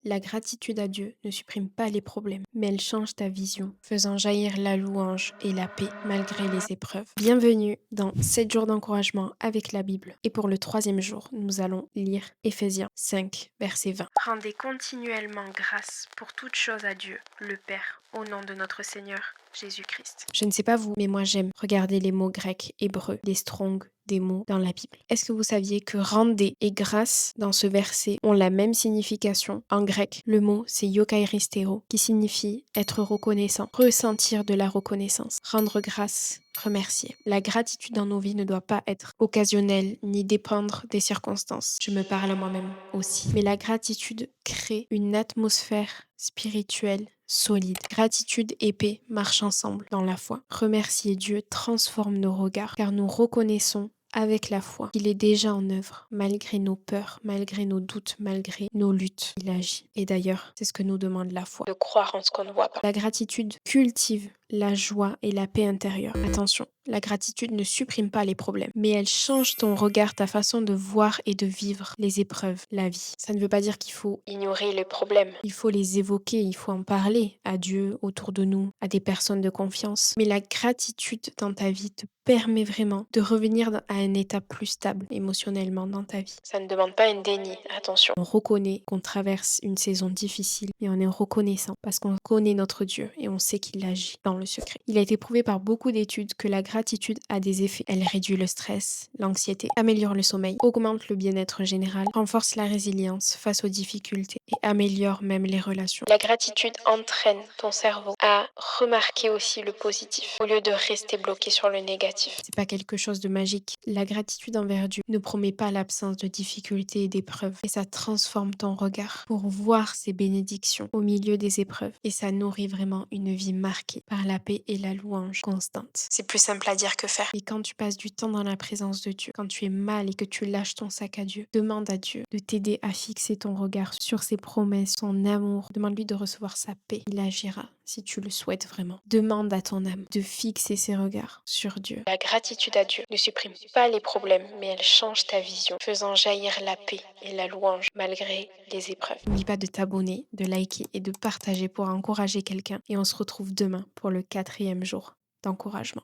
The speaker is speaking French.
La gratitude à Dieu ne supprime pas les problèmes, mais elle change ta vision, faisant jaillir la louange et la paix malgré les épreuves. Bienvenue dans 7 jours d'encouragement avec la Bible. Et pour le troisième jour, nous allons lire Éphésiens 5, verset 20. Rendez continuellement grâce pour toutes choses à Dieu, le Père, au nom de notre Seigneur Jésus-Christ. Je ne sais pas vous, mais moi j'aime regarder les mots grecs, hébreux, des strongs, des mots dans la Bible. Est-ce que vous saviez que rendez et grâce dans ce verset ont la même signification? En grec, le mot c'est yokairistero qui signifie être reconnaissant, ressentir de la reconnaissance, rendre grâce, remercier. La gratitude dans nos vies ne doit pas être occasionnelle ni dépendre des circonstances. Je me parle à moi-même aussi. Mais la gratitude crée une atmosphère spirituelle solide. Gratitude et paix marchent ensemble dans la foi. Remercier Dieu transforme nos regards car nous reconnaissons avec la foi qu'il est déjà en œuvre, malgré nos peurs, malgré nos doutes, malgré nos luttes. Il agit. Et d'ailleurs, c'est ce que nous demande la foi, de croire en ce qu'on ne voit pas. La gratitude cultive la joie et la paix intérieure. Attention, la gratitude ne supprime pas les problèmes, mais elle change ton regard, ta façon de voir et de vivre les épreuves, la vie. Ça ne veut pas dire qu'il faut ignorer les problèmes. Il faut les évoquer, il faut en parler à Dieu, autour de nous, à des personnes de confiance. Mais la gratitude dans ta vie te permet vraiment de revenir à un état plus stable émotionnellement dans ta vie. Ça ne demande pas un déni, attention. On reconnaît qu'on traverse une saison difficile et on est reconnaissant parce qu'on connaît notre Dieu et on sait qu'il agit dans le secret. Il a été prouvé par beaucoup d'études que la gratitude a des effets. Elle réduit le stress, l'anxiété, améliore le sommeil, augmente le bien-être général, renforce la résilience face aux difficultés et améliore même les relations. La gratitude entraîne ton cerveau à remarquer aussi le positif au lieu de rester bloqué sur le négatif. C'est pas quelque chose de magique. La gratitude envers Dieu ne promet pas l'absence de difficultés et d'épreuves, et ça transforme ton regard pour voir ses bénédictions au milieu des épreuves, et ça nourrit vraiment une vie marquée par la paix et la louange constante. C'est plus simple à dire que faire. Et quand tu passes du temps dans la présence de Dieu, quand tu es mal et que tu lâches ton sac à Dieu, demande à Dieu de t'aider à fixer ton regard sur ses promesses, son amour. Demande-lui de recevoir sa paix. Il agira si tu le souhaites vraiment. Demande à ton âme de fixer ses regards sur Dieu. La gratitude à Dieu ne supprime pas les problèmes, mais elle change ta vision, faisant jaillir la paix et la louange malgré les épreuves. N'oublie pas de t'abonner, de liker et de partager pour encourager quelqu'un. Et on se retrouve demain pour le 4e jour d'encouragement.